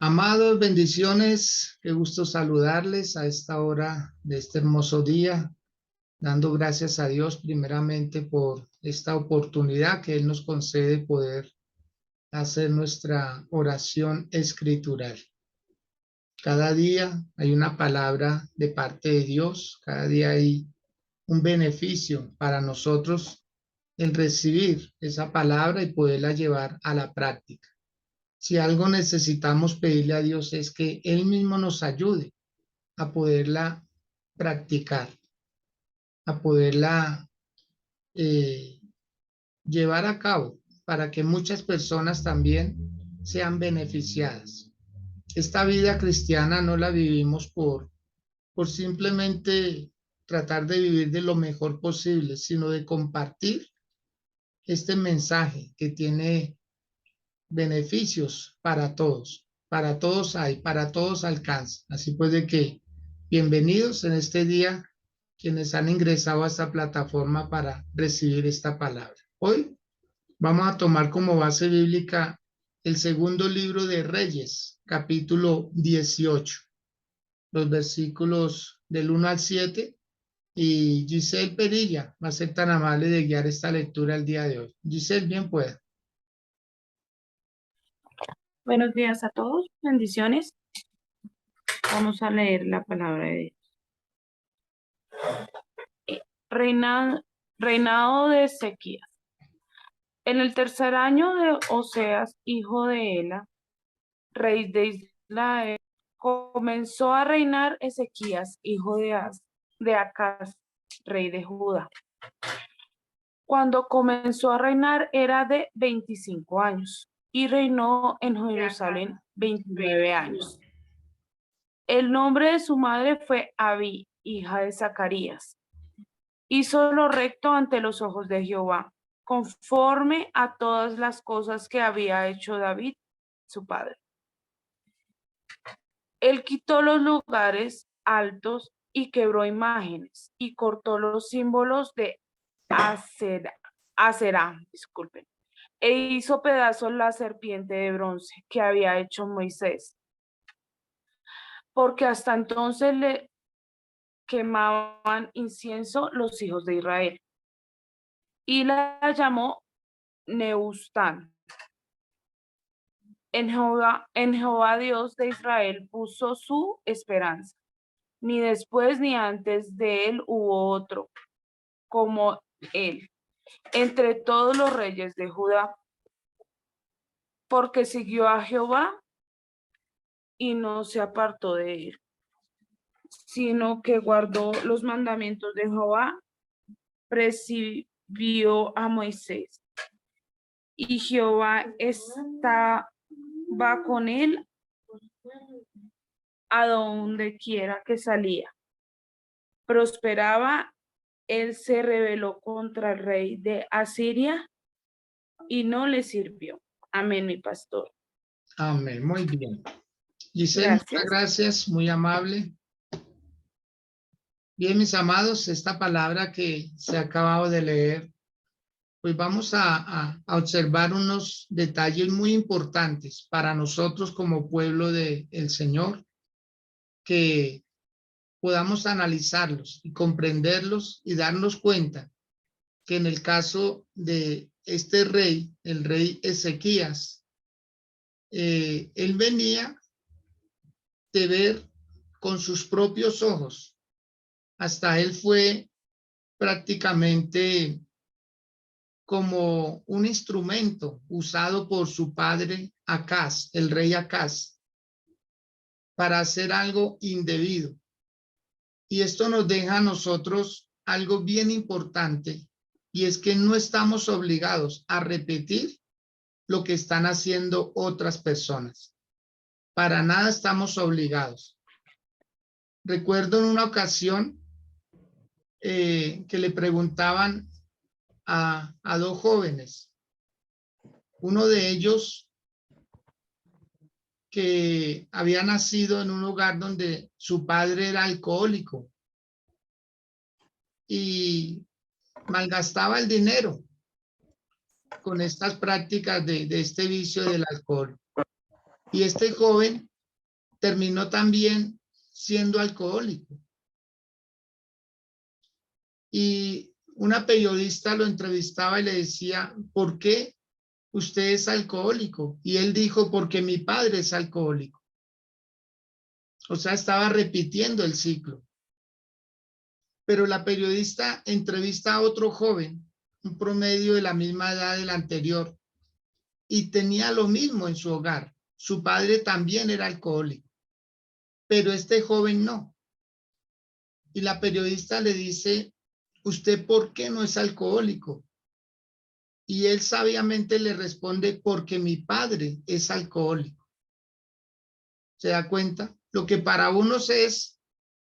Amados, bendiciones, qué gusto saludarles a esta hora de este hermoso día, dando gracias a Dios primeramente por esta oportunidad que Él nos concede poder hacer nuestra oración escritural. Cada día hay una palabra de parte de Dios, cada día hay un beneficio para nosotros en recibir esa palabra y poderla llevar a la práctica. Si algo necesitamos pedirle a Dios es que Él mismo nos ayude a poderla practicar, a poderla eh, llevar a cabo para que muchas personas también sean beneficiadas. Esta vida cristiana no la vivimos por simplemente tratar de vivir de lo mejor posible, sino de compartir este mensaje que tiene beneficios para todos hay, para todos alcanza. Así pues de que bienvenidos en este día quienes han ingresado a esta plataforma para recibir esta palabra. Hoy vamos a tomar como base bíblica el segundo libro de Reyes, capítulo 18, los versículos del 1 al 7. Y Giselle Perilla va a ser tan amable de guiar esta lectura el día de hoy. Giselle, bien pueda. Buenos días a todos, bendiciones. Vamos a leer la palabra de Dios. Reinado de Ezequías. En el tercer año de Oseas, hijo de Ela, rey de Israel, comenzó a reinar Ezequías, hijo de Acaz, rey de Judá. Cuando comenzó a reinar era de 25 años y reinó en Jerusalén 29 años. El nombre de su madre fue Abí, hija de Zacarías. Hizo lo recto ante los ojos de Jehová, conforme a todas las cosas que había hecho David, su padre. Él quitó los lugares altos y quebró imágenes, y cortó los símbolos de Aserá, e hizo pedazos la serpiente de bronce que había hecho Moisés, porque hasta entonces le quemaban incienso los hijos de Israel. Y la llamó Nehushtan. En Jehová Dios de Israel puso su esperanza. Ni después ni antes de él hubo otro como él entre todos los reyes de Judá, porque siguió a Jehová y no se apartó de él, sino que guardó los mandamientos de Jehová, presidió a Moisés. Y Jehová estaba con él a donde quiera que salía. Prosperaba, él se rebeló contra el rey de Asiria y no le sirvió. Amén, mi pastor. Amén, muy bien. Giselle, muchas Gracias. gracias, muy amable. Bien, mis amados, esta palabra que se ha acabado de leer, pues vamos a observar unos detalles muy importantes para nosotros como pueblo del Señor, que podamos analizarlos y comprenderlos y darnos cuenta que en el caso de este rey, el rey Ezequías, él venía de ver con sus propios ojos. Hasta él fue prácticamente como un instrumento usado por su padre Acaz, el rey Acaz, para hacer algo indebido. Y esto nos deja a nosotros algo bien importante, y es que no estamos obligados a repetir lo que están haciendo otras personas. Para nada estamos obligados. Recuerdo en una ocasión que le preguntaban a dos jóvenes. Uno de ellos que había nacido en un hogar donde su padre era alcohólico y malgastaba el dinero con estas prácticas de este vicio del alcohol. Y este joven terminó también siendo alcohólico. Y una periodista lo entrevistaba y le decía, ¿por qué usted es alcohólico? Y él dijo, porque mi padre es alcohólico. O sea, estaba repitiendo el ciclo. Pero la periodista entrevista a otro joven, un promedio de la misma edad del anterior, y tenía lo mismo en su hogar. Su padre también era alcohólico, pero este joven no. Y la periodista le dice, ¿usted por qué no es alcohólico? Y él sabiamente le responde, porque mi padre es alcohólico. ¿Se da cuenta? Lo que para unos es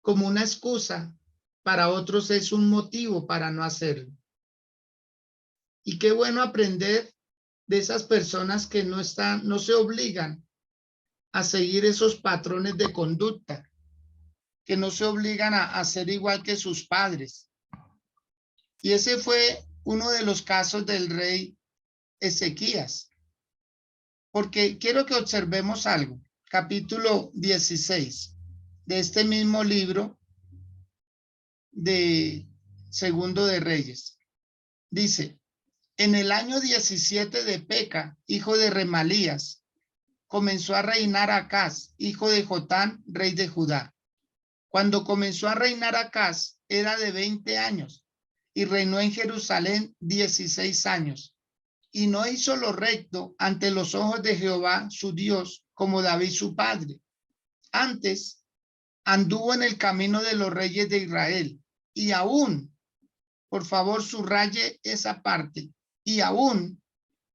como una excusa, para otros es un motivo para no hacerlo. Y qué bueno aprender de esas personas que no se obligan a seguir esos patrones de conducta, que no se obligan a ser igual que sus padres. Y ese fue uno de los casos del rey Ezequías. Porque quiero que observemos algo. Capítulo 16 de este mismo libro de Segundo de Reyes. Dice, en el año 17 de Peca, hijo de Remalías, comenzó a reinar Acaz, hijo de Jotán, rey de Judá. Cuando comenzó a reinar Acaz, era de 20 años y reinó en Jerusalén 16 años. Y no hizo lo recto ante los ojos de Jehová, su Dios, como David su padre. Antes, anduvo en el camino de los reyes de Israel. Y aún, por favor, subraye esa parte. Y aún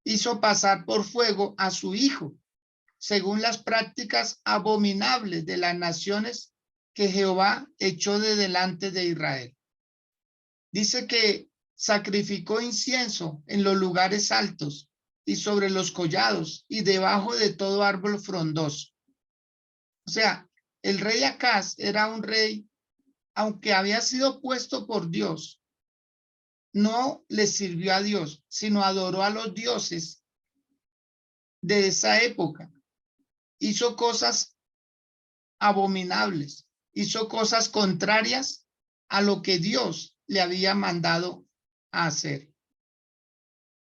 hizo pasar por fuego a su hijo, según las prácticas abominables de las naciones que Jehová echó de delante de Israel. Dice que sacrificó incienso en los lugares altos y sobre los collados y debajo de todo árbol frondoso. O sea, el rey Acaz era un rey, aunque había sido puesto por Dios, no le sirvió a Dios, sino adoró a los dioses de esa época. Hizo cosas abominables, hizo cosas contrarias a lo que Dios le había mandado a hacer.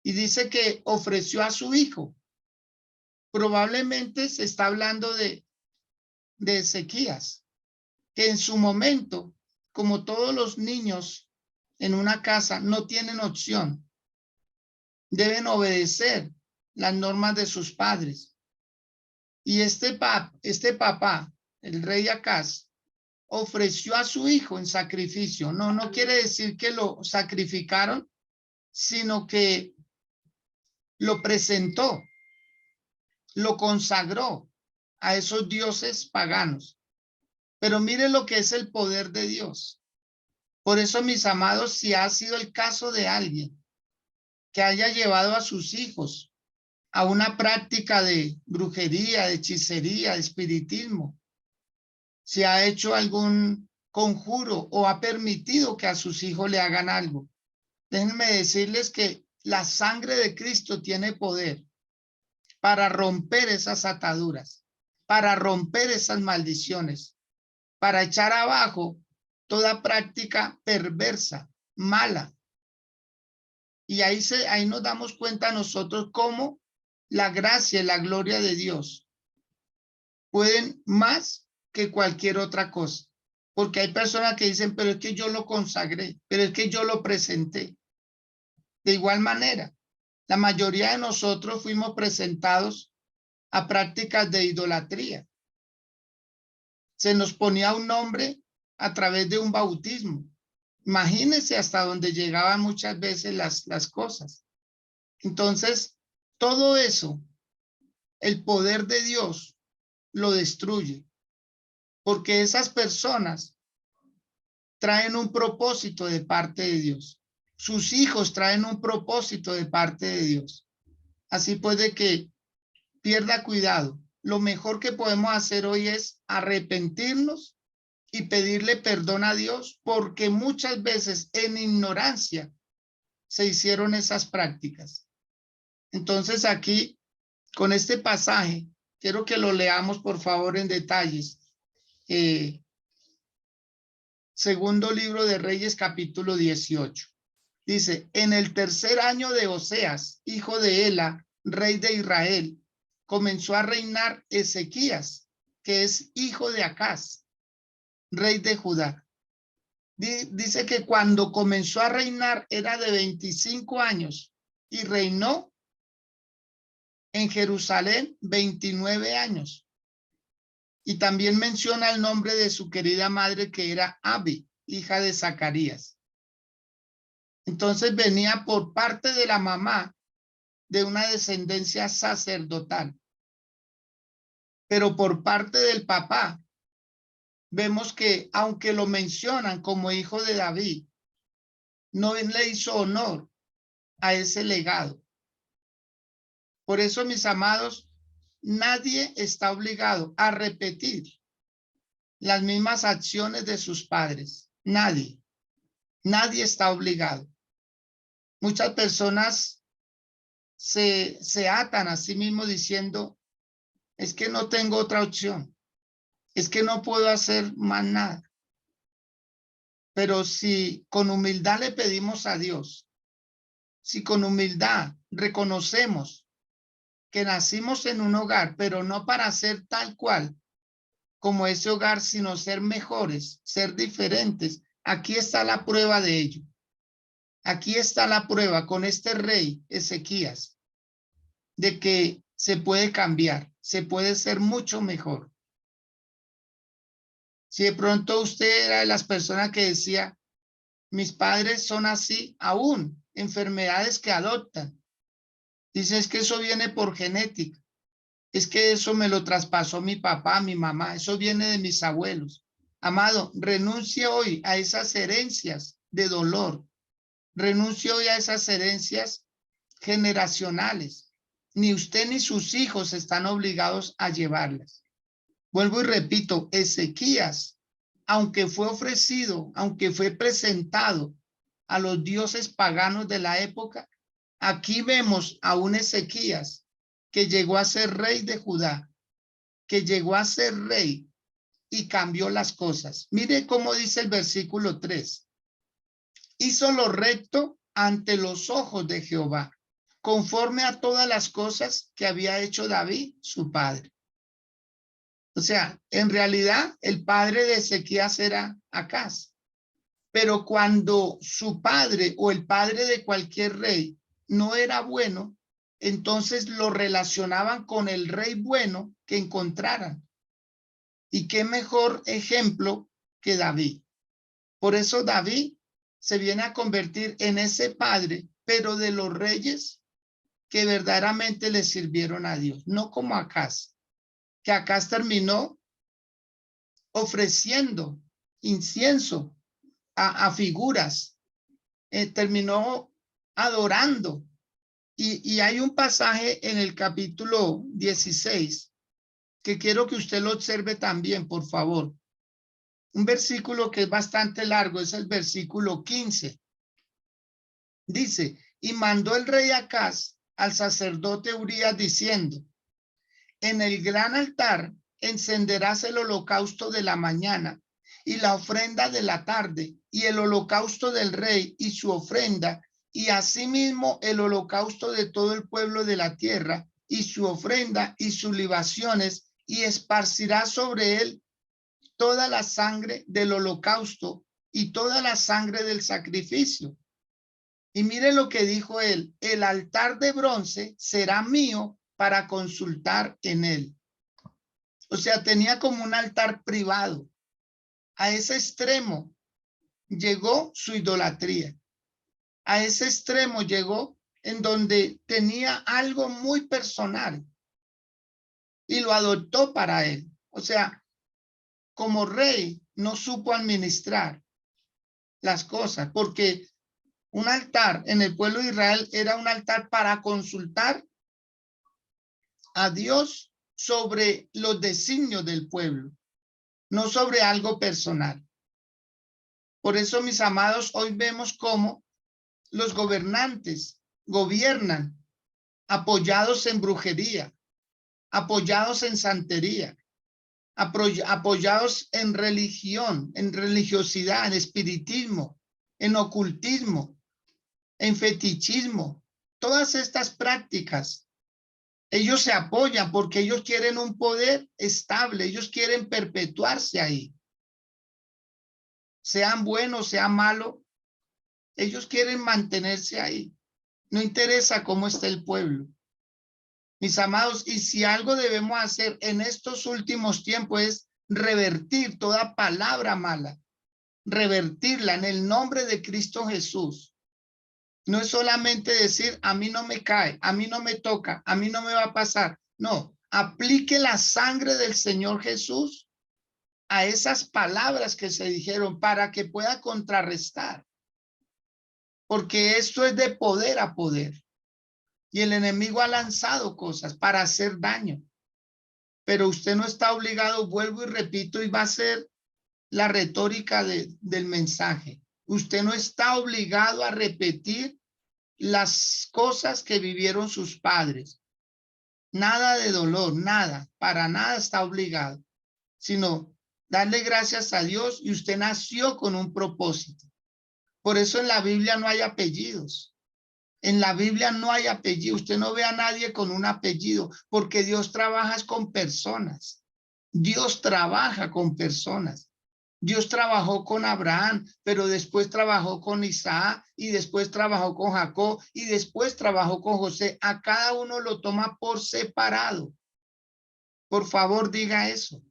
Y dice que ofreció a su hijo. Probablemente se está hablando de Ezequías, que en su momento, como todos los niños en una casa, no tienen opción. Deben obedecer las normas de sus padres. Y este papá, el rey Acaz, ofreció a su hijo en sacrificio. No quiere decir que lo sacrificaron, sino que lo presentó, lo consagró a esos dioses paganos. Pero mire lo que es el poder de Dios. Por eso, mis amados, si ha sido el caso de alguien que haya llevado a sus hijos a una práctica de brujería, de hechicería, de espiritismo, si ha hecho algún conjuro o ha permitido que a sus hijos le hagan algo, déjenme decirles que la sangre de Cristo tiene poder para romper esas ataduras, para romper esas maldiciones, para echar abajo toda práctica perversa, mala. Y ahí nos damos cuenta nosotros cómo la gracia y la gloria de Dios pueden más que cualquier otra cosa. Porque hay personas que dicen, pero es que yo lo consagré, pero es que yo lo presenté. De igual manera, la mayoría de nosotros fuimos presentados a prácticas de idolatría. Se nos ponía un nombre a través de un bautismo. Imagínense hasta dónde llegaban muchas veces las cosas. Entonces, todo eso, el poder de Dios lo destruye, porque esas personas traen un propósito de parte de Dios. Sus hijos traen un propósito de parte de Dios. Así puede que pierda cuidado. Lo mejor que podemos hacer hoy es arrepentirnos y pedirle perdón a Dios, porque muchas veces en ignorancia se hicieron esas prácticas. Entonces aquí, con este pasaje quiero que lo leamos por favor en detalles. Segundo libro de Reyes, capítulo 18. Dice, en el tercer año de Oseas, hijo de Ela, rey de Israel, comenzó a reinar Ezequías, que es hijo de Acaz, rey de Judá. Dice que cuando comenzó a reinar era de 25 años y reinó en Jerusalén 29 años. Y también menciona el nombre de su querida madre, que era Abi, hija de Zacarías. Entonces venía por parte de la mamá de una descendencia sacerdotal. Pero por parte del papá, vemos que aunque lo mencionan como hijo de David, no le hizo honor a ese legado. Por eso, mis amados, nadie está obligado a repetir las mismas acciones de sus padres. Nadie está obligado. Muchas personas se atan a sí mismos diciendo, es que no tengo otra opción, es que no puedo hacer más nada. Pero si con humildad le pedimos a Dios, si con humildad reconocemos que nacimos en un hogar, pero no para ser tal cual como ese hogar, sino ser mejores, ser diferentes, aquí está la prueba de ello. Aquí está la prueba con este rey Ezequías, de que se puede cambiar, se puede ser mucho mejor. Si de pronto usted era de las personas que decía, mis padres son así, aún enfermedades que adoptan. Dice, es que eso viene por genética. Es que eso me lo traspasó mi papá, mi mamá. Eso viene de mis abuelos. Amado, renuncie hoy a esas herencias de dolor. Renuncie hoy a esas herencias generacionales. Ni usted ni sus hijos están obligados a llevarlas. Vuelvo y repito, Ezequías, aunque fue ofrecido, aunque fue presentado a los dioses paganos de la época, aquí vemos a un Ezequías que llegó a ser rey de Judá, que llegó a ser rey y cambió las cosas. Mire cómo dice el versículo 3. Hizo lo recto ante los ojos de Jehová, conforme a todas las cosas que había hecho David, su padre. O sea, en realidad el padre de Ezequías era Acaz. Pero cuando su padre o el padre de cualquier rey no era bueno, entonces lo relacionaban con el rey bueno que encontraran. Y qué mejor ejemplo que David. Por eso David se viene a convertir en ese padre, pero de los reyes que verdaderamente le sirvieron a Dios, no como Acaz, que Acaz terminó ofreciendo incienso a figuras, terminó adorando. Y hay un pasaje en el capítulo 16 que quiero que usted lo observe también, por favor. Un versículo que es bastante largo, es el versículo 15. Dice, y mandó el rey Acaz al sacerdote Urías diciendo, en el gran altar encenderás el holocausto de la mañana y la ofrenda de la tarde y el holocausto del rey y su ofrenda y asimismo el holocausto de todo el pueblo de la tierra y su ofrenda y sus libaciones y esparcirás sobre él toda la sangre del holocausto y toda la sangre del sacrificio. Y mire lo que dijo él, el altar de bronce será mío para consultar en él. O sea, tenía como un altar privado. A ese extremo llegó su idolatría. A ese extremo llegó en donde tenía algo muy personal y lo adoptó para él. O sea, como rey no supo administrar las cosas, porque un altar en el pueblo de Israel era un altar para consultar a Dios sobre los designios del pueblo, no sobre algo personal. Por eso, mis amados, hoy vemos cómo los gobernantes gobiernan apoyados en brujería, apoyados en santería, apoyados en religión, en religiosidad, en espiritismo, en ocultismo, en fetichismo. Todas estas prácticas, ellos se apoyan porque ellos quieren un poder estable, ellos quieren perpetuarse ahí. Sean buenos, sean malos, ellos quieren mantenerse ahí. No interesa cómo está el pueblo. Mis amados, y si algo debemos hacer en estos últimos tiempos es revertir toda palabra mala, revertirla en el nombre de Cristo Jesús. No es solamente decir, a mí no me cae, a mí no me toca, a mí no me va a pasar. No, aplique la sangre del Señor Jesús a esas palabras que se dijeron para que pueda contrarrestar. Porque esto es de poder a poder. Y el enemigo ha lanzado cosas para hacer daño. Pero usted no está obligado, vuelvo y repito, y va a ser la retórica del mensaje. Usted no está obligado a repetir las cosas que vivieron sus padres. Nada de dolor, nada, para nada está obligado, sino darle gracias a Dios y usted nació con un propósito. Por eso en la Biblia no hay apellidos. En la Biblia no hay apellido. Usted no ve a nadie con un apellido porque Dios trabaja con personas. Dios trabaja con personas. Dios trabajó con Abraham, pero después trabajó con Isaac y después trabajó con Jacob y después trabajó con José. A cada uno lo toma por separado. Por favor, diga eso.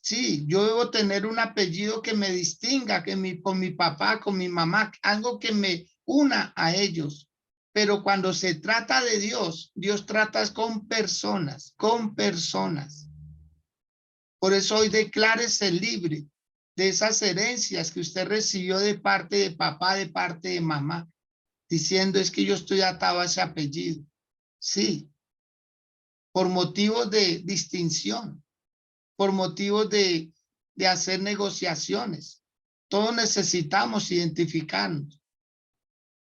Sí, yo debo tener un apellido que me distinga, con mi papá, con mi mamá, algo que me una a ellos. Pero cuando se trata de Dios, Dios trata con personas, con personas. Por eso hoy declárese libre de esas herencias que usted recibió de parte de papá, de parte de mamá, diciendo es que yo estoy atado a ese apellido. Sí, por motivos de distinción, por motivos de hacer negociaciones. Todos necesitamos identificarnos.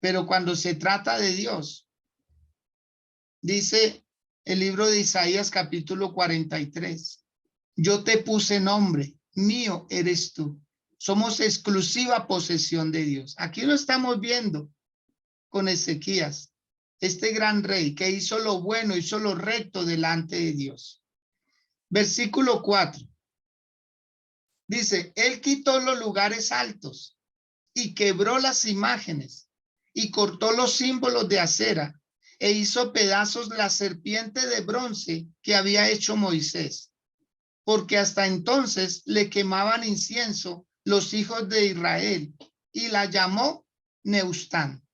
Pero cuando se trata de Dios, dice el libro de Isaías capítulo 43, yo te puse nombre, mío eres tú. Somos exclusiva posesión de Dios. Aquí lo estamos viendo con Ezequías, este gran rey que hizo lo bueno, hizo lo recto delante de Dios. Versículo 4. Dice, él quitó los lugares altos y quebró las imágenes y cortó los símbolos de acera e hizo pedazos la serpiente de bronce que había hecho Moisés, porque hasta entonces le quemaban incienso los hijos de Israel y la llamó Neustán.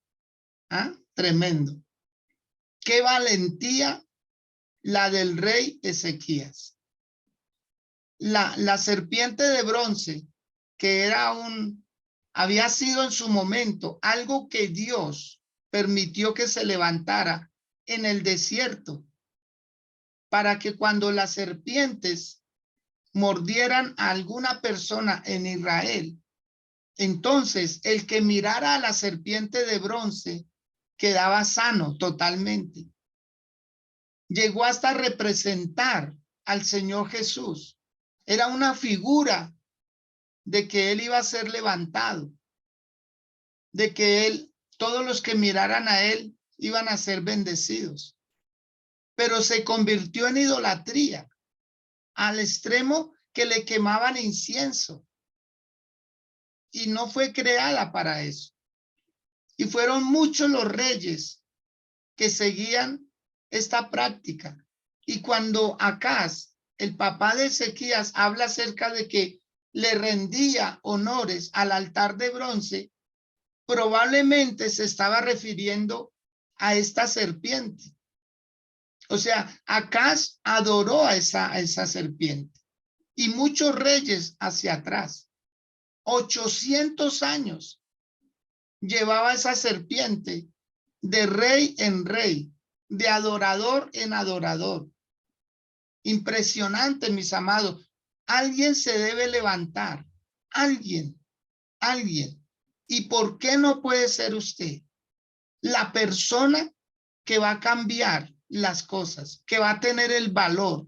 ¿Ah? Tremendo. Qué valentía la del rey Ezequías. La serpiente de bronce, que era había sido en su momento algo que Dios permitió que se levantara en el desierto para que cuando las serpientes mordieran a alguna persona en Israel, entonces el que mirara a la serpiente de bronce quedaba sano totalmente. Llegó hasta representar al Señor Jesús. Era una figura de que él iba a ser levantado, de que todos los que miraran a él iban a ser bendecidos. Pero se convirtió en idolatría al extremo que le quemaban incienso y no fue creada para eso. Y fueron muchos los reyes que seguían esta práctica. Y cuando Acaz, el papá de Ezequías, habla acerca de que le rendía honores al altar de bronce, probablemente se estaba refiriendo a esta serpiente. O sea, Acaz adoró a esa serpiente. Y muchos reyes hacia atrás, 800 años, llevaba esa serpiente de rey en rey, de adorador en adorador. Impresionante, mis amados. Alguien se debe levantar. Alguien. ¿Y por qué no puede ser usted la persona que va a cambiar las cosas, que va a tener el valor,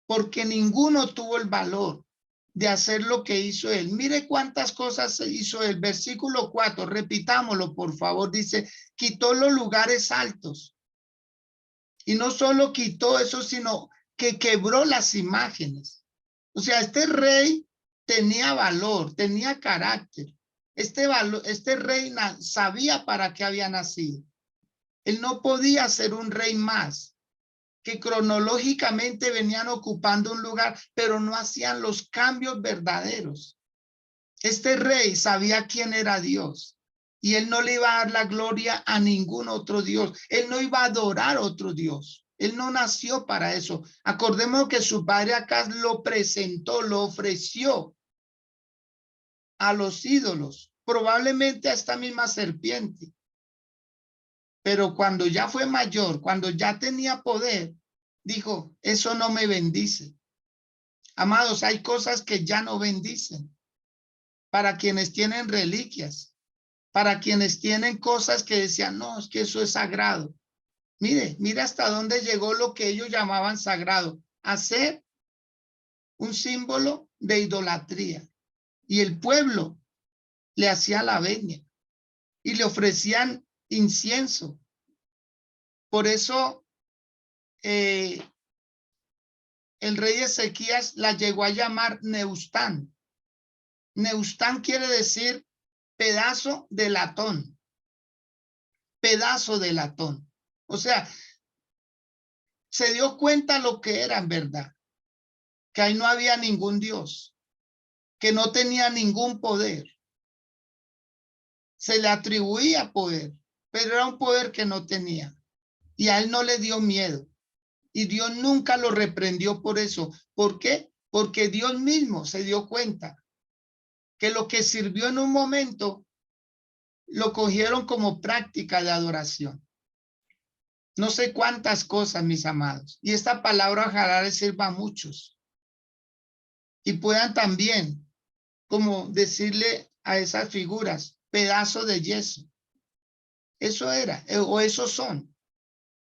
porque ninguno tuvo el valor de hacer lo que hizo él. Mire cuántas cosas hizo él. Versículo 4, repitámoslo, por favor. Dice, quitó los lugares altos. Y no solo quitó eso, sino que quebró las imágenes. O sea, este rey tenía valor, tenía carácter. Este rey sabía para qué había nacido. Él no podía ser un rey más, que cronológicamente venían ocupando un lugar, pero no hacían los cambios verdaderos. Este rey sabía quién era Dios y él no le iba a dar la gloria a ningún otro Dios. Él no iba a adorar a otro Dios. Él no nació para eso. Acordemos que su padre acá lo presentó, lo ofreció a los ídolos, probablemente a esta misma serpiente. Pero cuando ya fue mayor, cuando ya tenía poder, dijo, eso no me bendice. Amados, hay cosas que ya no bendicen. Para quienes tienen reliquias, para quienes tienen cosas que decían, no, es que eso es sagrado. Mire hasta dónde llegó lo que ellos llamaban sagrado, hacer un símbolo de idolatría. Y el pueblo le hacía la venia y le ofrecían incienso. Por eso el rey Ezequías la llegó a llamar Neustán. Neustán quiere decir pedazo de latón. Pedazo de latón. O sea, se dio cuenta lo que era en verdad. Que ahí no había ningún Dios. Que no tenía ningún poder. Se le atribuía poder, pero era un poder que no tenía. Y a él no le dio miedo. Y Dios nunca lo reprendió por eso. ¿Por qué? Porque Dios mismo se dio cuenta que lo que sirvió en un momento lo cogieron como práctica de adoración. No sé cuántas cosas, mis amados. Y esta palabra ojalá les sirva a muchos. Y puedan también, como decirle a esas figuras, pedazo de yeso. Eso era, o esos son.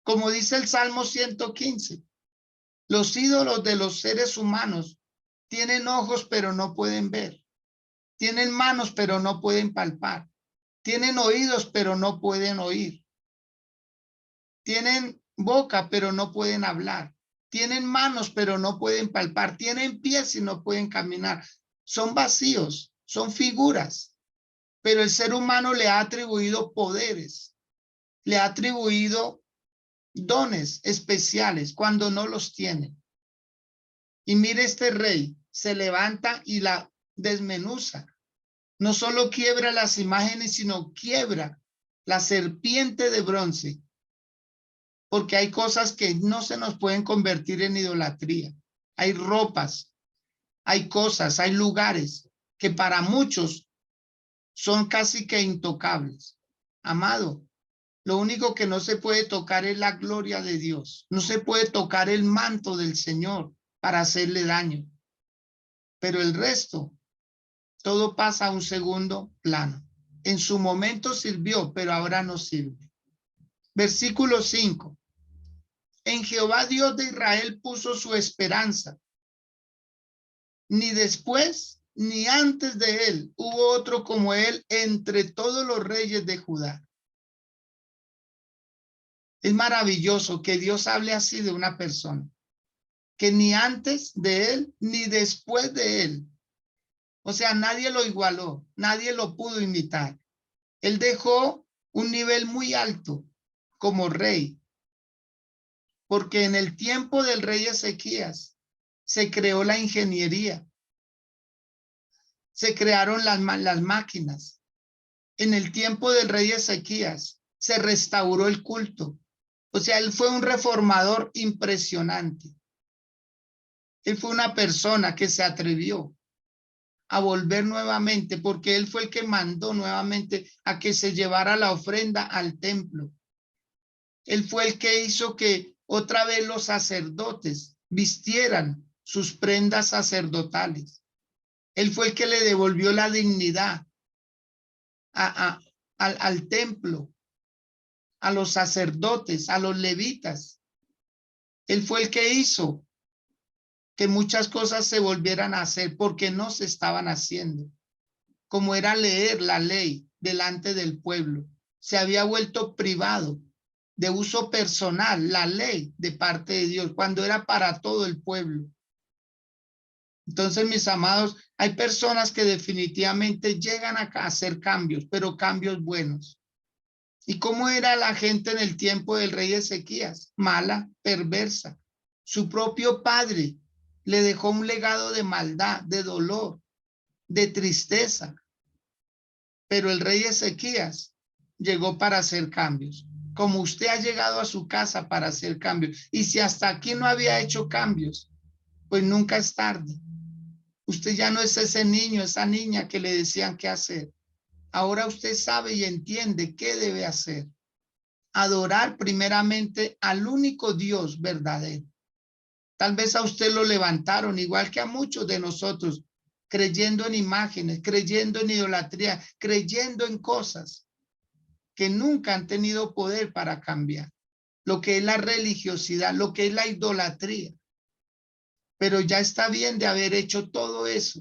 Como dice el Salmo 115, los ídolos de los seres humanos tienen ojos, pero no pueden ver. Tienen manos, pero no pueden palpar. Tienen oídos, pero no pueden oír. Tienen boca, pero no pueden hablar. Tienen manos, pero no pueden palpar. Tienen pies y no pueden caminar. Son vacíos, son figuras. Pero el ser humano le ha atribuido poderes, le ha atribuido dones especiales cuando no los tiene. Y mire, este rey se levanta y la desmenuza. No solo quiebra las imágenes, sino quiebra la serpiente de bronce. Porque hay cosas que no se nos pueden convertir en idolatría. Hay ropas, hay cosas, hay lugares que para muchos son casi que intocables. Amado, lo único que no se puede tocar es la gloria de Dios. No se puede tocar el manto del Señor para hacerle daño. Pero el resto, todo pasa a un segundo plano. En su momento sirvió, pero ahora no sirve. Versículo 5. En Jehová Dios de Israel puso su esperanza. Ni después ni antes de él hubo otro como él entre todos los reyes de Judá. Es maravilloso que Dios hable así de una persona, que ni antes de él ni después de él. O sea, nadie lo igualó, nadie lo pudo imitar. Él dejó un nivel muy alto como rey, porque en el tiempo del rey Ezequías se creó la ingeniería, se crearon las máquinas. En el tiempo del rey Ezequías se restauró el culto. O sea, él fue un reformador impresionante. Él fue una persona que se atrevió a volver nuevamente, porque él fue el que mandó nuevamente a que se llevara la ofrenda al templo. Él fue el que hizo que otra vez los sacerdotes vistieran sus prendas sacerdotales. Él fue el que le devolvió la dignidad al templo, a los sacerdotes, a los levitas. Él fue el que hizo que muchas cosas se volvieran a hacer porque no se estaban haciendo, como era leer la ley delante del pueblo. Se había vuelto privado, de uso personal, la ley de parte de Dios, cuando era para todo el pueblo. Entonces, mis amados, hay personas que definitivamente llegan a hacer cambios, pero cambios buenos. ¿Y cómo era la gente en el tiempo del rey Ezequías? Mala, perversa. Su propio padre le dejó un legado de maldad, de dolor, de tristeza. Pero el rey Ezequías llegó para hacer cambios. Como usted ha llegado a su casa para hacer cambios. Y si hasta aquí no había hecho cambios, pues nunca es tarde. Usted ya no es ese niño, esa niña que le decían qué hacer. Ahora usted sabe y entiende qué debe hacer. Adorar primeramente al único Dios verdadero. Tal vez a usted lo levantaron, igual que a muchos de nosotros, creyendo en imágenes, creyendo en idolatría, creyendo en cosas que nunca han tenido poder para cambiar. Lo que es la religiosidad, lo que es la idolatría. Pero ya está bien de haber hecho todo eso.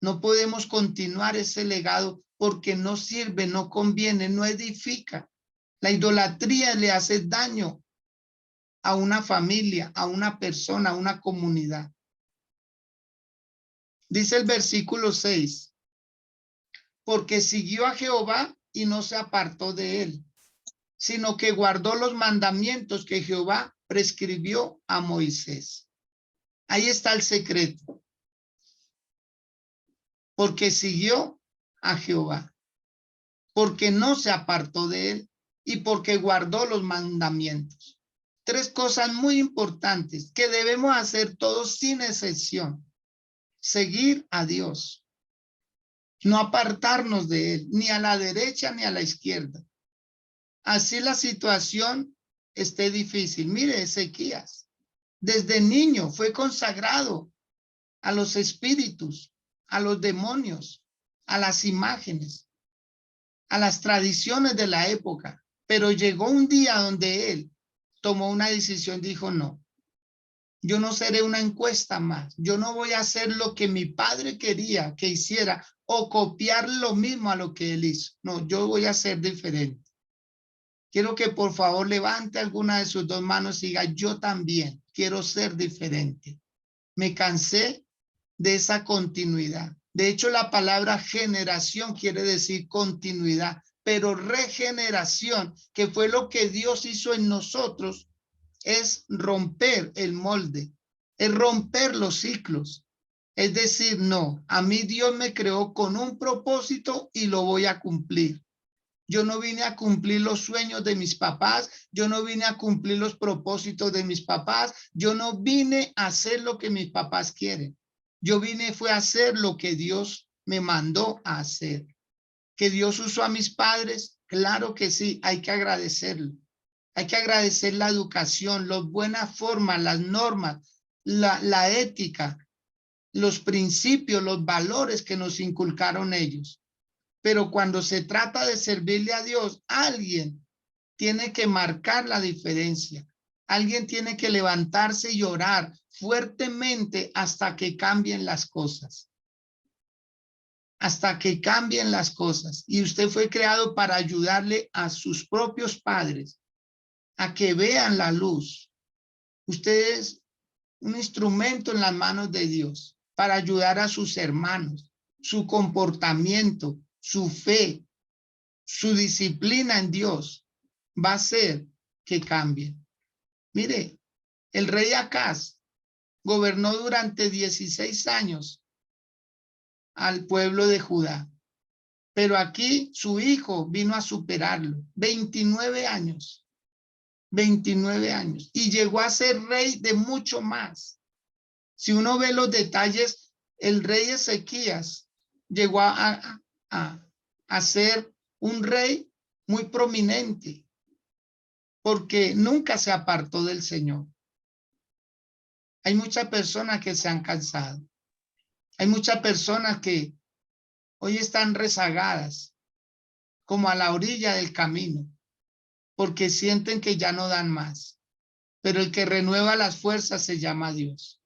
No podemos continuar ese legado porque no sirve, no conviene, no edifica. La idolatría le hace daño a una familia, a una persona, a una comunidad. Dice el versículo 6, porque siguió a Jehová y no se apartó de él, sino que guardó los mandamientos que Jehová prescribió a Moisés. Ahí está el secreto. Porque siguió a Jehová, porque no se apartó de él y porque guardó los mandamientos. Tres cosas muy importantes que debemos hacer todos sin excepción. Seguir a Dios, no apartarnos de él, ni a la derecha ni a la izquierda. Así la situación esté difícil. Mire, Ezequías, desde niño fue consagrado a los espíritus, a los demonios, a las imágenes, a las tradiciones de la época. Pero llegó un día donde él tomó una decisión, dijo, no, yo no seré una encuesta más. Yo no voy a hacer lo que mi padre quería que hiciera o copiar lo mismo a lo que él hizo. No, yo voy a ser diferente. Quiero que por favor levante alguna de sus dos manos y diga, yo también quiero ser diferente. Me cansé de esa continuidad. De hecho, la palabra generación quiere decir continuidad, pero regeneración, que fue lo que Dios hizo en nosotros, es romper el molde, es romper los ciclos. Es decir, no, a mí Dios me creó con un propósito y lo voy a cumplir. Yo no vine a cumplir los sueños de mis papás, yo no vine a cumplir los propósitos de mis papás, yo no vine a hacer lo que mis papás quieren. Yo vine fue a hacer lo que Dios me mandó a hacer. ¿Que Dios usó a mis padres? Claro que sí, hay que agradecerlo. Hay que agradecer la educación, las buenas formas, las normas, la ética, los principios, los valores que nos inculcaron ellos. Pero cuando se trata de servirle a Dios, alguien tiene que marcar la diferencia. Alguien tiene que levantarse y orar fuertemente hasta que cambien las cosas. Hasta que cambien las cosas. Y usted fue creado para ayudarle a sus propios padres a que vean la luz. Usted es un instrumento en las manos de Dios para ayudar a sus hermanos, su comportamiento, su fe, su disciplina en Dios va a hacer que cambien. Mire, el rey Acaz gobernó durante 16 años al pueblo de Judá, pero aquí su hijo vino a superarlo, 29 años, 29 años, y llegó a ser rey de mucho más. Si uno ve los detalles, el rey Ezequías llegó a ser un rey muy prominente, porque nunca se apartó del Señor. Hay muchas personas que se han cansado. Hay muchas personas que hoy están rezagadas, como a la orilla del camino, porque sienten que ya no dan más. pero el que renueva las fuerzas se llama Dios.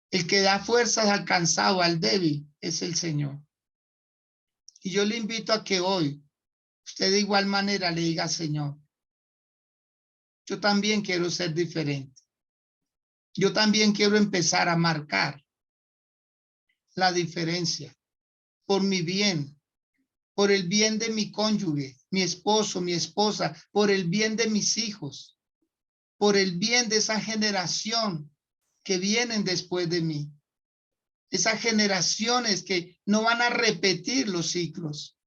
El que da fuerzas al cansado, al débil, es el Señor. Y yo le invito a que hoy usted de igual manera le diga, Señor, yo también quiero ser diferente. Yo también quiero empezar a marcar la diferencia por mi bien, por el bien de mi cónyuge, mi esposo, mi esposa, por el bien de mis hijos, por el bien de esa generación que vienen después de mí. Esas generaciones que no van a repetir los ciclos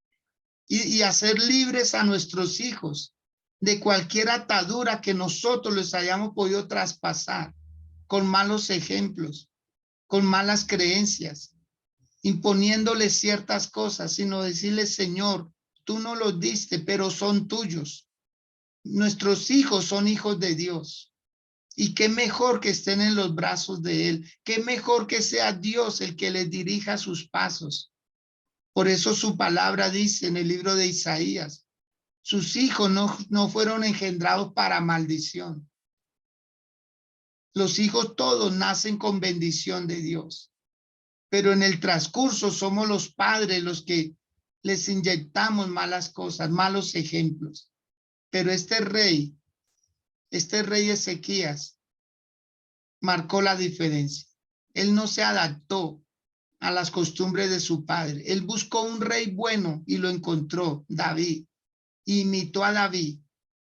y hacer libres a nuestros hijos de cualquier atadura que nosotros les hayamos podido traspasar con malos ejemplos, con malas creencias, imponiéndoles ciertas cosas, sino decirles, Señor, tú no los diste, pero son tuyos. Nuestros hijos son hijos de Dios. Y qué mejor que estén en los brazos de Él. Qué mejor que sea Dios el que les dirija sus pasos. Por eso su palabra dice en el libro de Isaías, sus hijos no fueron engendrados para maldición. Los hijos todos nacen con bendición de Dios. Pero en el transcurso somos los padres los que les inyectamos malas cosas, malos ejemplos. Pero este rey Ezequías, marcó la diferencia. Él no se adaptó a las costumbres de su padre. Él buscó un rey bueno y lo encontró, David. Imitó a David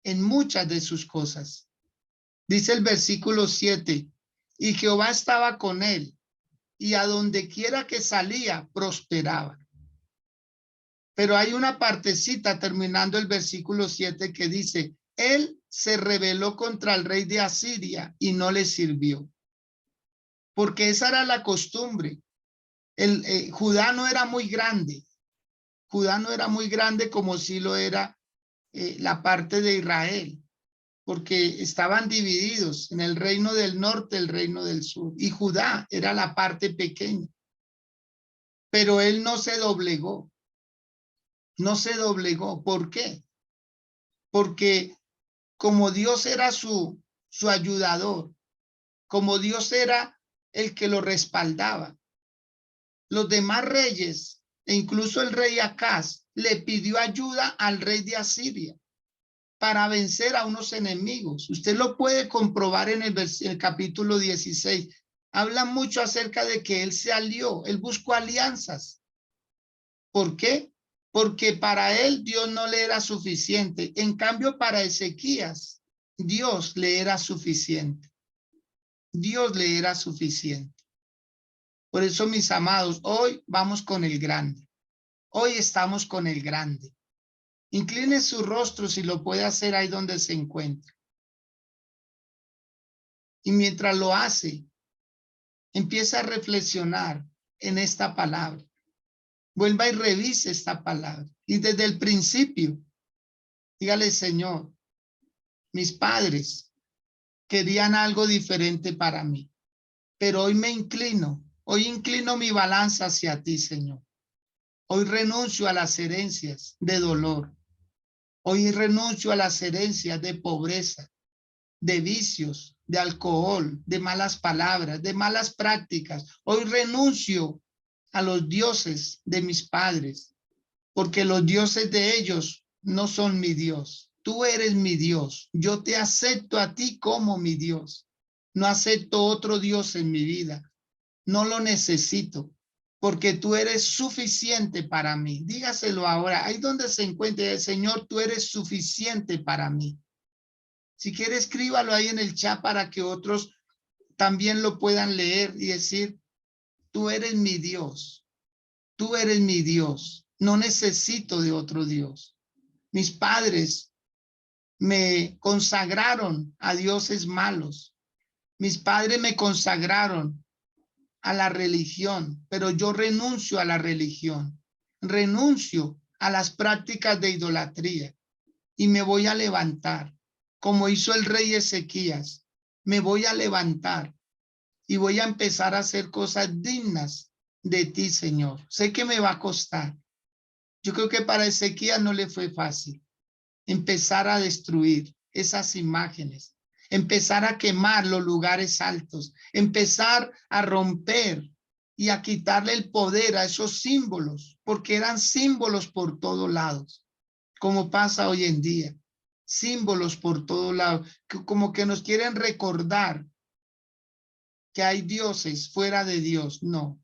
en muchas de sus cosas. Dice el versículo 7, y Jehová estaba con él, y a donde quiera que salía, prosperaba. Pero hay una partecita terminando el versículo 7 que dice, él se rebeló contra el rey de Asiria y no le sirvió. Porque esa era la costumbre. Judá no era muy grande. Judá no era muy grande como si lo era la parte de Israel, porque estaban divididos en el reino del norte, el reino del sur, y Judá era la parte pequeña. Pero él no se doblegó. No se doblegó. ¿Por qué? Porque como Dios era su ayudador, como Dios era el que lo respaldaba, los demás reyes, e incluso el rey Acaz, le pidió ayuda al rey de Asiria para vencer a unos enemigos. Usted lo puede comprobar en el capítulo 16. Habla mucho acerca de que él se alió, él buscó alianzas. ¿Por qué? Porque para él Dios no le era suficiente. En cambio, para Ezequías, Dios le era suficiente. Dios le era suficiente. Por eso, mis amados, hoy vamos con el grande. Hoy estamos con el grande. Incline su rostro si lo puede hacer ahí donde se encuentra. Y mientras lo hace, empieza a reflexionar en esta palabra. Vuelva y revise esta palabra. Y desde el principio, dígale, Señor, mis padres querían algo diferente para mí, pero hoy hoy inclino mi balanza hacia ti, Señor. Hoy renuncio a las herencias de dolor. Hoy renuncio a las herencias de pobreza, de vicios, de alcohol, de malas palabras, de malas prácticas. Hoy renuncio a los dioses de mis padres, porque los dioses de ellos no son mi Dios. Tú eres mi Dios. Yo te acepto a ti como mi Dios. No acepto otro Dios en mi vida. No lo necesito, porque tú eres suficiente para mí. Dígaselo ahora, ahí donde se encuentre el Señor, tú eres suficiente para mí. Si quiere, escríbalo ahí en el chat para que otros también lo puedan leer y decir, tú eres mi Dios, tú eres mi Dios, no necesito de otro Dios. Mis padres me consagraron a dioses malos. Mis padres me consagraron a la religión, pero yo renuncio a la religión, renuncio a las prácticas de idolatría y me voy a levantar, como hizo el rey Ezequías. Me voy a levantar y voy a empezar a hacer cosas dignas de ti, Señor. Sé que me va a costar. Yo creo que para Ezequías no le fue fácil empezar a destruir esas imágenes, empezar a quemar los lugares altos, empezar a romper y a quitarle el poder a esos símbolos, porque eran símbolos por todos lados, como pasa hoy en día, símbolos por todos lados, como que nos quieren recordar que hay dioses fuera de Dios. No,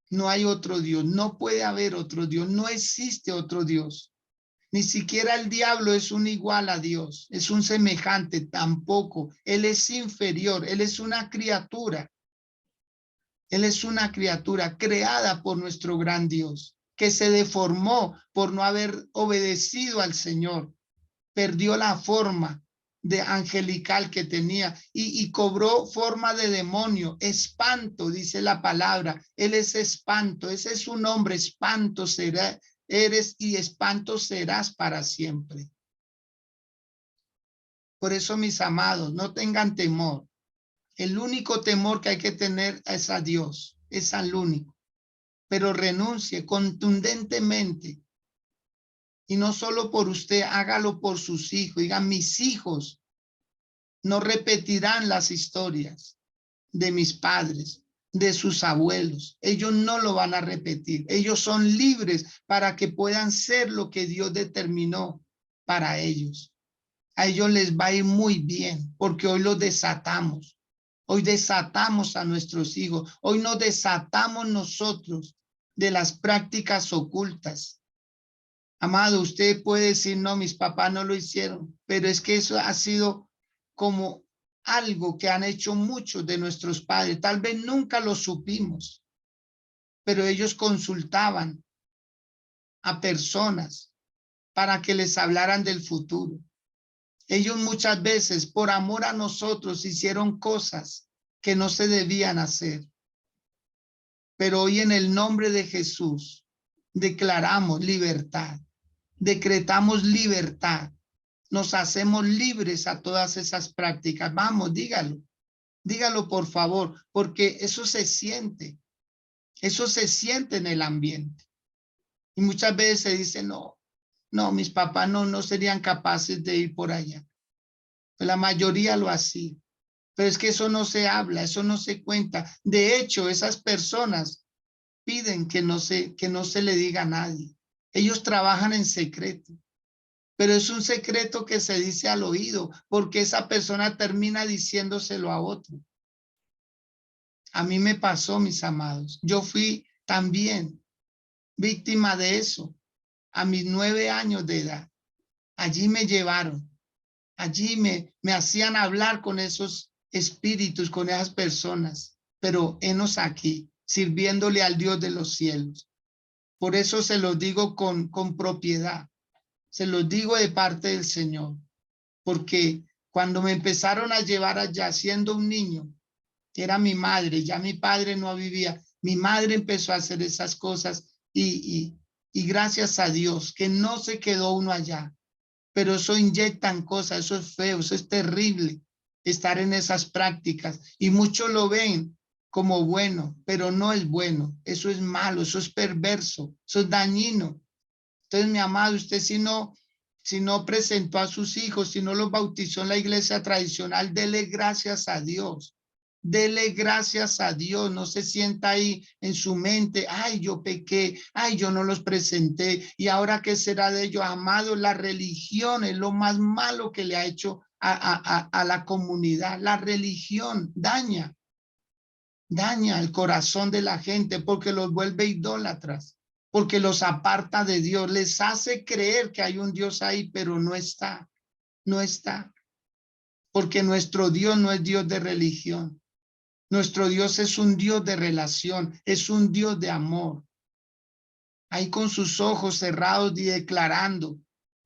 no hay otro Dios, no puede haber otro Dios, no existe otro Dios. Ni siquiera el diablo es un igual a Dios, es un semejante, tampoco. Él es inferior, él es una criatura. Él es una criatura creada por nuestro gran Dios, que se deformó por no haber obedecido al Señor. Perdió la forma de angelical que tenía y cobró forma de demonio, espanto, dice la palabra. Él es espanto, ese es su nombre, espanto será, eres y espanto serás para siempre. Por eso, mis amados, no tengan temor. El único temor que hay que tener es a Dios, es al único. Pero renuncie contundentemente. Y no solo por usted, hágalo por sus hijos. Digan, mis hijos no repetirán las historias de mis padres, de sus abuelos. Ellos no lo van a repetir. Ellos son libres para que puedan ser lo que Dios determinó para ellos. A ellos les va a ir muy bien porque hoy los desatamos. Hoy desatamos a nuestros hijos. Hoy nos desatamos nosotros de las prácticas ocultas. Amado, usted puede decir, no, mis papás no lo hicieron, pero es que eso ha sido como algo que han hecho muchos de nuestros padres. Tal vez nunca lo supimos, pero ellos consultaban a personas para que les hablaran del futuro. Ellos muchas veces, por amor a nosotros, hicieron cosas que no se debían hacer. Pero hoy en el nombre de Jesús declaramos libertad, decretamos libertad, nos hacemos libres a todas esas prácticas. Vamos, dígalo, dígalo por favor, porque eso se siente en el ambiente. Y muchas veces se dice, no, mis papás no serían capaces de ir por allá. La mayoría lo hacía. Pero es que eso no se habla, eso no se cuenta. De hecho, esas personas piden que no se le diga a nadie. Ellos trabajan en secreto, pero es un secreto que se dice al oído, porque esa persona termina diciéndoselo a otro. A mí me pasó, mis amados. Yo fui también víctima de eso a mis 9 años de edad. Allí me llevaron. Allí me hacían hablar con esos espíritus, con esas personas, pero henos aquí, sirviéndole al Dios de los cielos. Por eso se los digo con propiedad, se los digo de parte del Señor, porque cuando me empezaron a llevar allá siendo un niño, que era mi madre, ya mi padre no vivía, mi madre empezó a hacer esas cosas y gracias a Dios que no se quedó uno allá. Pero eso inyectan cosas, eso es feo, eso es terrible, estar en esas prácticas. Y muchos lo ven como bueno, pero no es bueno, eso es malo, eso es perverso, eso es dañino. Entonces, mi amado, usted si no presentó a sus hijos, si no los bautizó en la iglesia tradicional, dele gracias a Dios. Dele gracias a Dios, no se sienta ahí en su mente, ay, yo pequé, ay, yo no los presenté, y ahora qué será de ellos. Amado, la religión es lo más malo que le ha hecho a la comunidad. La religión daña el corazón de la gente porque los vuelve idólatras, porque los aparta de Dios, les hace creer que hay un Dios ahí, pero no está, porque nuestro Dios no es Dios de religión. Nuestro Dios es un Dios de relación, es un Dios de amor. Ahí con sus ojos cerrados y declarando,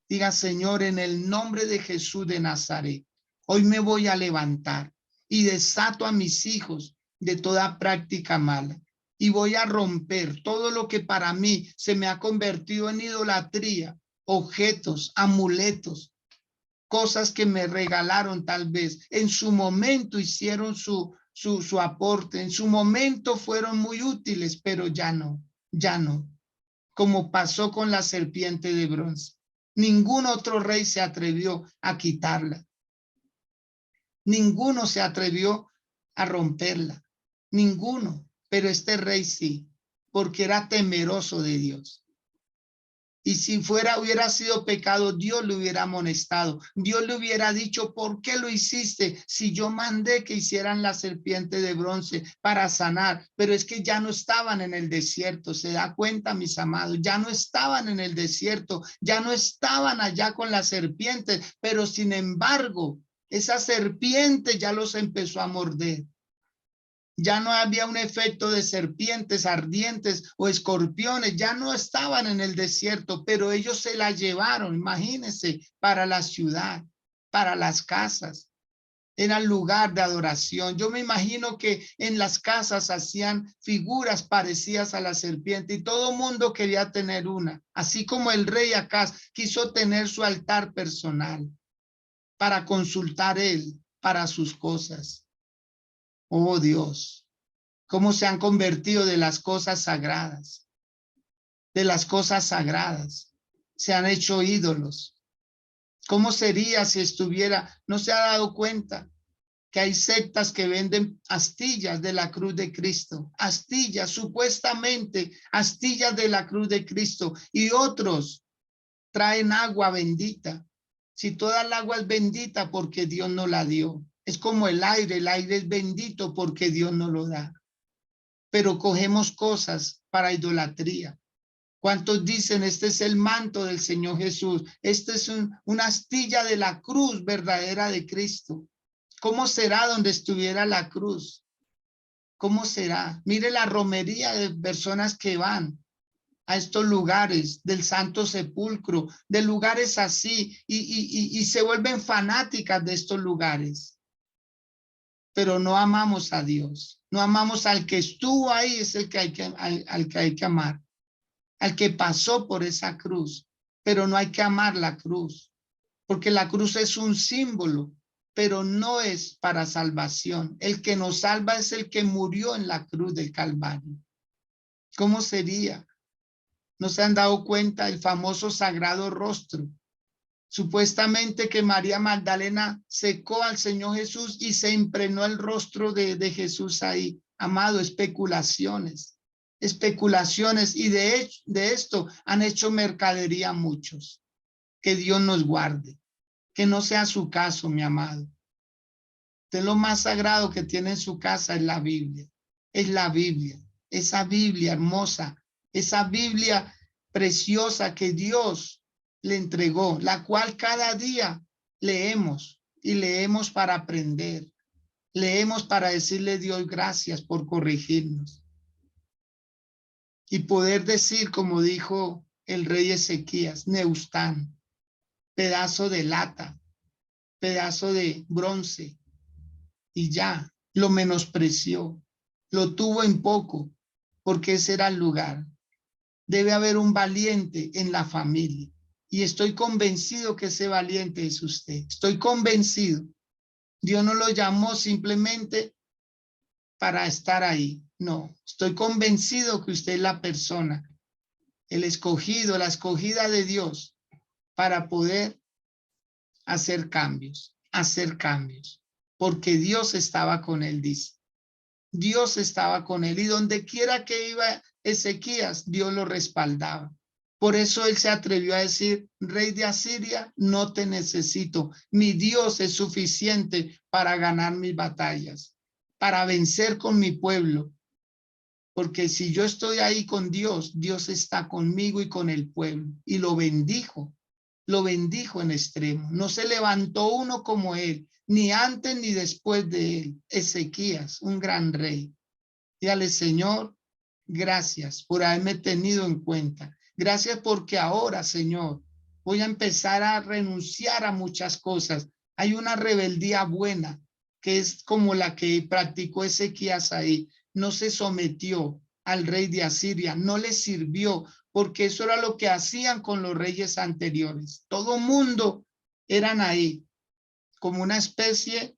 diga, Señor, en el nombre de Jesús de Nazaret, hoy me voy a levantar y desato a mis hijos de toda práctica mala y voy a romper todo lo que para mí se me ha convertido en idolatría, objetos, amuletos, cosas que me regalaron tal vez. En su momento hicieron su aporte, en su momento fueron muy útiles, pero ya no, como pasó con la serpiente de bronce. Ningún otro rey se atrevió a quitarla. Ninguno se atrevió a romperla, ninguno, pero este rey sí, porque era temeroso de Dios. Y si hubiera sido pecado, Dios le hubiera amonestado. Dios le hubiera dicho, ¿por qué lo hiciste? Si yo mandé que hicieran la serpiente de bronce para sanar, pero es que ya no estaban en el desierto. ¿Se da cuenta, mis amados? Ya no estaban en el desierto, ya no estaban allá con la serpiente, pero sin embargo, esa serpiente ya los empezó a morder. Ya no había un efecto de serpientes ardientes o escorpiones, ya no estaban en el desierto, pero ellos se la llevaron, imagínense, para la ciudad, para las casas. Era el lugar de adoración. Yo me imagino que en las casas hacían figuras parecidas a la serpiente y todo mundo quería tener una, así como el rey Acaz quiso tener su altar personal para consultar él para sus cosas. Oh Dios. Cómo se han convertido de las cosas sagradas, se han hecho ídolos. ¿Cómo sería si no se ha dado cuenta que hay sectas que venden astillas de la cruz de Cristo, astillas, supuestamente astillas de la cruz de Cristo, y otros traen agua bendita? Si toda el agua es bendita porque Dios no la dio. Es como el aire es bendito porque Dios no lo da. Pero cogemos cosas para idolatría. ¿Cuántos dicen, este es el manto del Señor Jesús? Este es una astilla de la cruz verdadera de Cristo. ¿Cómo será donde estuviera la cruz? ¿Cómo será? Mire la romería de personas que van a estos lugares del Santo Sepulcro, de lugares así, y se vuelven fanáticas de estos lugares. Pero no amamos a Dios, no amamos al que estuvo ahí, es el que al que hay que amar, al que pasó por esa cruz, pero no hay que amar la cruz, porque la cruz es un símbolo, pero no es para salvación. El que nos salva es el que murió en la cruz del Calvario. ¿Cómo sería? ¿No se han dado cuenta el famoso sagrado rostro? Supuestamente que María Magdalena secó al Señor Jesús y se impregnó el rostro de Jesús ahí. Amado, especulaciones, y de esto han hecho mercadería muchos. Que Dios nos guarde, que no sea su caso, mi amado. Usted lo más sagrado que tiene en su casa es la Biblia, esa Biblia hermosa, esa Biblia preciosa que Dios le entregó, la cual cada día leemos y leemos para aprender, leemos para decirle a Dios gracias por corregirnos y poder decir, como dijo el rey Ezequías, Neustán, pedazo de lata, pedazo de bronce, y ya lo menospreció, lo tuvo en poco, porque ese era el lugar. Debe haber un valiente en la familia. Y estoy convencido que ese valiente es usted. Estoy convencido. Dios no lo llamó simplemente para estar ahí. No, estoy convencido que usted es la persona, el escogido, la escogida de Dios para poder hacer cambios, porque Dios estaba con él, dice. Dios estaba con él y donde quiera que iba Ezequías, Dios lo respaldaba. Por eso él se atrevió a decir, rey de Asiria, no te necesito. Mi Dios es suficiente para ganar mis batallas, para vencer con mi pueblo. Porque si yo estoy ahí con Dios, Dios está conmigo y con el pueblo. Y lo bendijo en extremo. No se levantó uno como él, ni antes ni después de él. Ezequías, un gran rey. Dígale, Señor, gracias por haberme tenido en cuenta. Gracias porque ahora, Señor, voy a empezar a renunciar a muchas cosas. Hay una rebeldía buena, que es como la que practicó Ezequías ahí. No se sometió al rey de Asiria, no le sirvió, porque eso era lo que hacían con los reyes anteriores. Todo mundo eran ahí, como una especie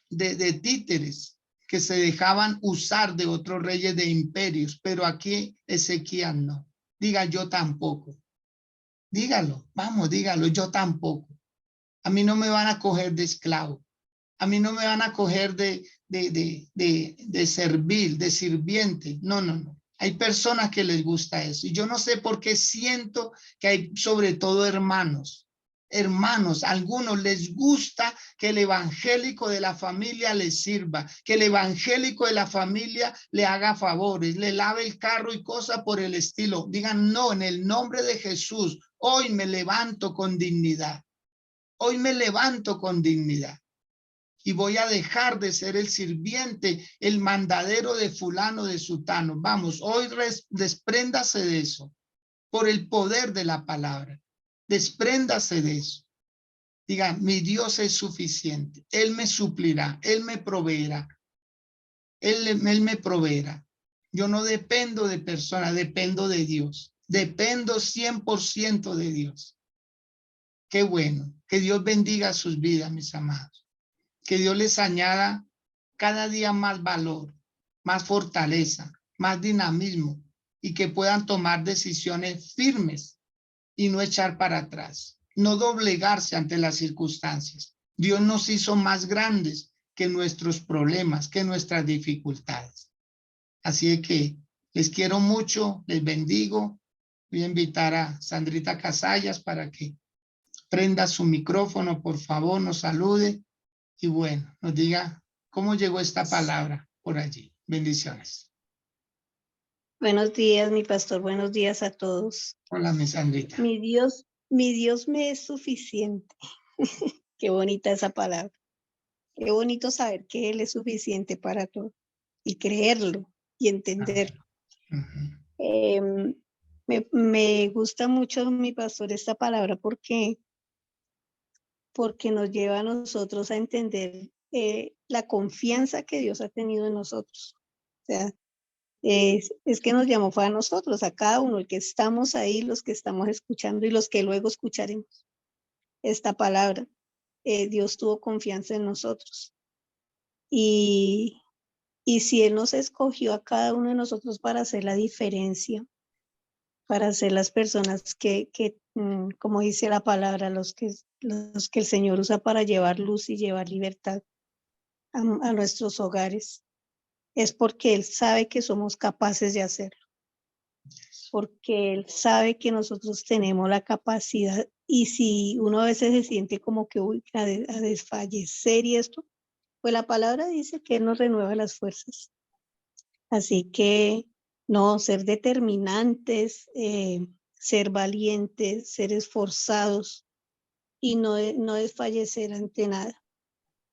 de títeres que se dejaban usar de otros reyes de imperios, pero aquí Ezequías no. Diga, yo tampoco. Dígalo, vamos, dígalo, yo tampoco. A mí no me van a coger de esclavo. A mí no me van a coger de servil, de sirviente. No, no, no. Hay personas que les gusta eso. Y yo no sé por qué siento que hay sobre todo hermanos, a algunos les gusta que el evangélico de la familia les sirva, que el evangélico de la familia le haga favores, le lave el carro y cosas por el estilo. Digan, no, en el nombre de Jesús, hoy me levanto con dignidad. Hoy me levanto con dignidad. Y voy a dejar de ser el sirviente, el mandadero de fulano, de sutano. Vamos, hoy despréndase de eso, por el poder de la palabra. Despréndase de eso. Diga, mi Dios es suficiente. Él me suplirá, Él me proveerá. Él me proveerá. Yo no dependo de personas, dependo de Dios. Dependo 100% de Dios. Qué bueno. Que Dios bendiga sus vidas, mis amados. Que Dios les añada cada día más valor, más fortaleza, más dinamismo y que puedan tomar decisiones firmes y no echar para atrás, no doblegarse ante las circunstancias. Dios nos hizo más grandes que nuestros problemas, que nuestras dificultades. Así que les quiero mucho, les bendigo. Voy a invitar a Sandrita Casallas para que prenda su micrófono, por favor, nos salude y bueno, nos diga cómo llegó esta palabra por allí. Bendiciones. Buenos días, mi pastor, buenos días a todos. Hola, mi Sandrita. Mi Dios me es suficiente. Qué bonita esa palabra. Qué bonito saber que Él es suficiente para todo y creerlo y entenderlo. Me gusta mucho, mi pastor, esta palabra porque nos lleva a nosotros a entender la confianza que Dios ha tenido en nosotros. O sea, es que nos llamó fue a nosotros, a cada uno, el que estamos ahí, los que estamos escuchando y los que luego escucharemos esta palabra. Dios tuvo confianza en nosotros. Y si Él nos escogió a cada uno de nosotros para hacer la diferencia, para ser las personas que como dice la palabra, los que el Señor usa para llevar luz y llevar libertad a nuestros hogares, es porque Él sabe que somos capaces de hacerlo, porque Él sabe que nosotros tenemos la capacidad, y si uno a veces se siente como que a desfallecer y esto, pues la palabra dice que Él nos renueva las fuerzas. Así que no, ser determinantes, ser valientes, ser esforzados y no desfallecer ante nada.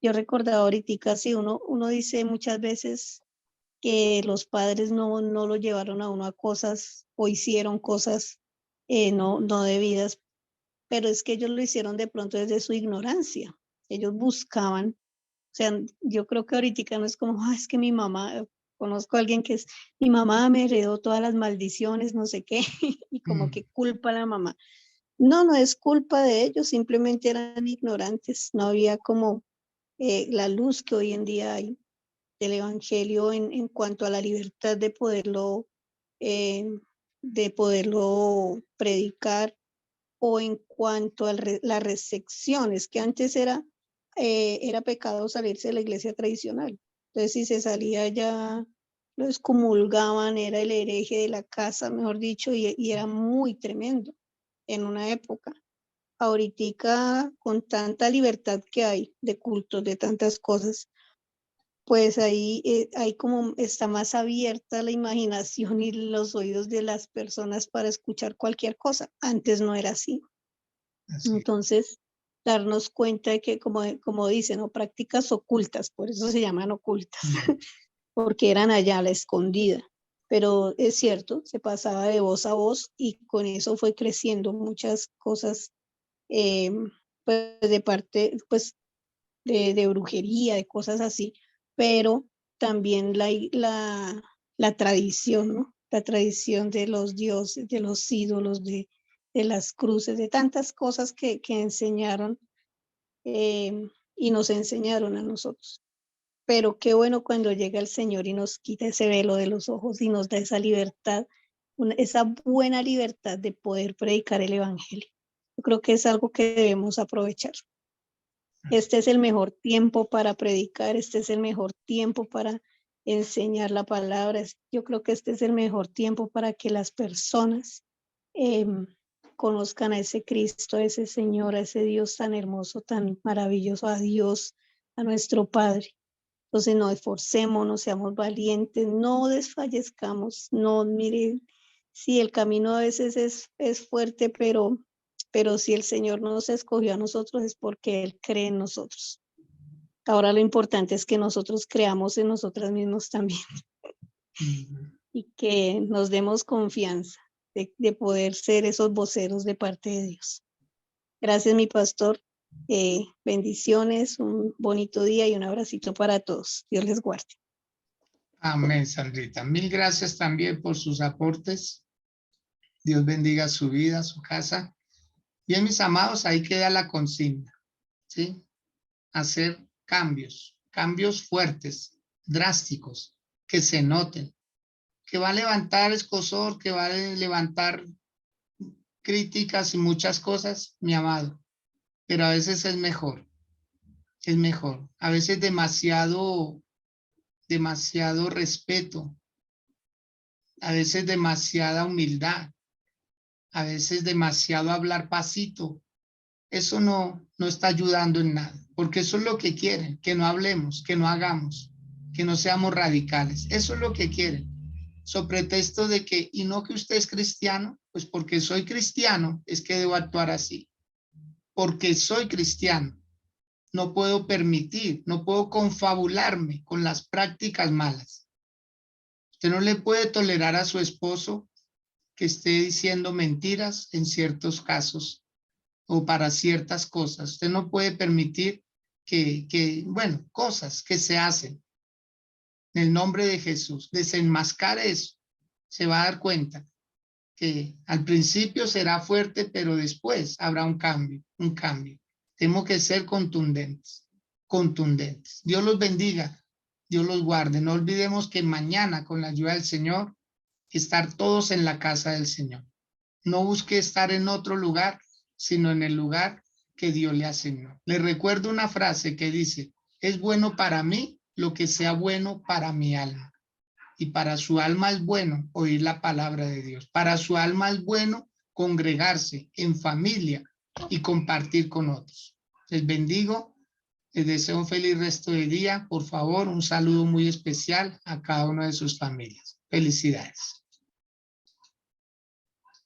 Yo recordaba ahorita, sí, uno dice muchas veces que los padres no lo llevaron a uno a cosas o hicieron cosas no debidas, pero es que ellos lo hicieron de pronto desde su ignorancia. Ellos buscaban, o sea, yo creo que ahorita no es como, es que mi mamá, conozco a alguien que es, mi mamá me heredó todas las maldiciones, no sé qué, y como que culpa a la mamá. No es culpa de ellos, simplemente eran ignorantes, no había como la luz que hoy en día hay del evangelio en cuanto a la libertad de poderlo predicar, o en cuanto a las recepciones, que antes era pecado salirse de la iglesia tradicional. Entonces, si se salía ya, lo excomulgaban, era el hereje de la casa, mejor dicho, y era muy tremendo en una época. Ahorita, con tanta libertad que hay de cultos, de tantas cosas, pues ahí como está más abierta la imaginación y los oídos de las personas para escuchar cualquier cosa. Antes no era así. Entonces, darnos cuenta de que, como dicen, ¿no? Prácticas ocultas, por eso se llaman ocultas, porque eran allá a la escondida. Pero es cierto, se pasaba de voz a voz y con eso fue creciendo muchas cosas, pues de parte, pues de brujería, de cosas así, pero también la tradición, ¿no? La tradición de los dioses, de los ídolos, de las cruces, de tantas cosas que enseñaron y nos enseñaron a nosotros. Pero qué bueno cuando llega el Señor y nos quita ese velo de los ojos y nos da esa libertad, esa buena libertad de poder predicar el evangelio. Yo creo que es algo que debemos aprovechar. Este es el mejor tiempo para predicar, este es el mejor tiempo para enseñar la palabra. Yo creo que este es el mejor tiempo para que las personas conozcan a ese Cristo, a ese Señor, a ese Dios tan hermoso, tan maravilloso, a Dios, a nuestro Padre. Entonces no esforcémonos, seamos valientes, no desfallezcamos, no, mire, sí, el camino a veces es fuerte, pero si el Señor nos escogió a nosotros es porque Él cree en nosotros. Ahora lo importante es que nosotros creamos en nosotras mismos también y que nos demos confianza de poder ser esos voceros de parte de Dios. Gracias, mi pastor. Bendiciones, un bonito día y un abracito para todos. Dios les guarde. Amén, Sandrita. Mil gracias también por sus aportes. Dios bendiga su vida, su casa. Bien, mis amados, ahí queda la consigna, ¿sí? Hacer cambios fuertes, drásticos, que se noten, que va a levantar escozor, que va a levantar críticas y muchas cosas, mi amado, pero a veces es mejor, a veces demasiado respeto, a veces demasiada humildad, a veces demasiado hablar pasito. Eso no está ayudando en nada, porque eso es lo que quieren, que no hablemos, que no hagamos, que no seamos radicales. Eso es lo que quieren, sobre pretexto de que, y no que usted es cristiano, pues porque soy cristiano es que debo actuar así, porque soy cristiano. No puedo permitir, no puedo confabularme con las prácticas malas. Usted no le puede tolerar a su esposo que esté diciendo mentiras en ciertos casos o para ciertas cosas. Usted no puede permitir bueno, cosas que se hacen en el nombre de Jesús. Desenmascare eso. Se va a dar cuenta que al principio será fuerte, pero después habrá un cambio. Tenemos que ser contundentes. Dios los bendiga, Dios los guarde. No olvidemos que mañana, con la ayuda del Señor, estar todos en la casa del Señor. No busque estar en otro lugar, sino en el lugar que Dios le asignó. Le recuerdo una frase que dice: es bueno para mí lo que sea bueno para mi alma. Y para su alma es bueno oír la palabra de Dios. Para su alma es bueno congregarse en familia y compartir con otros. Les bendigo, les deseo un feliz resto de día. Por favor, un saludo muy especial a cada una de sus familias. Felicidades.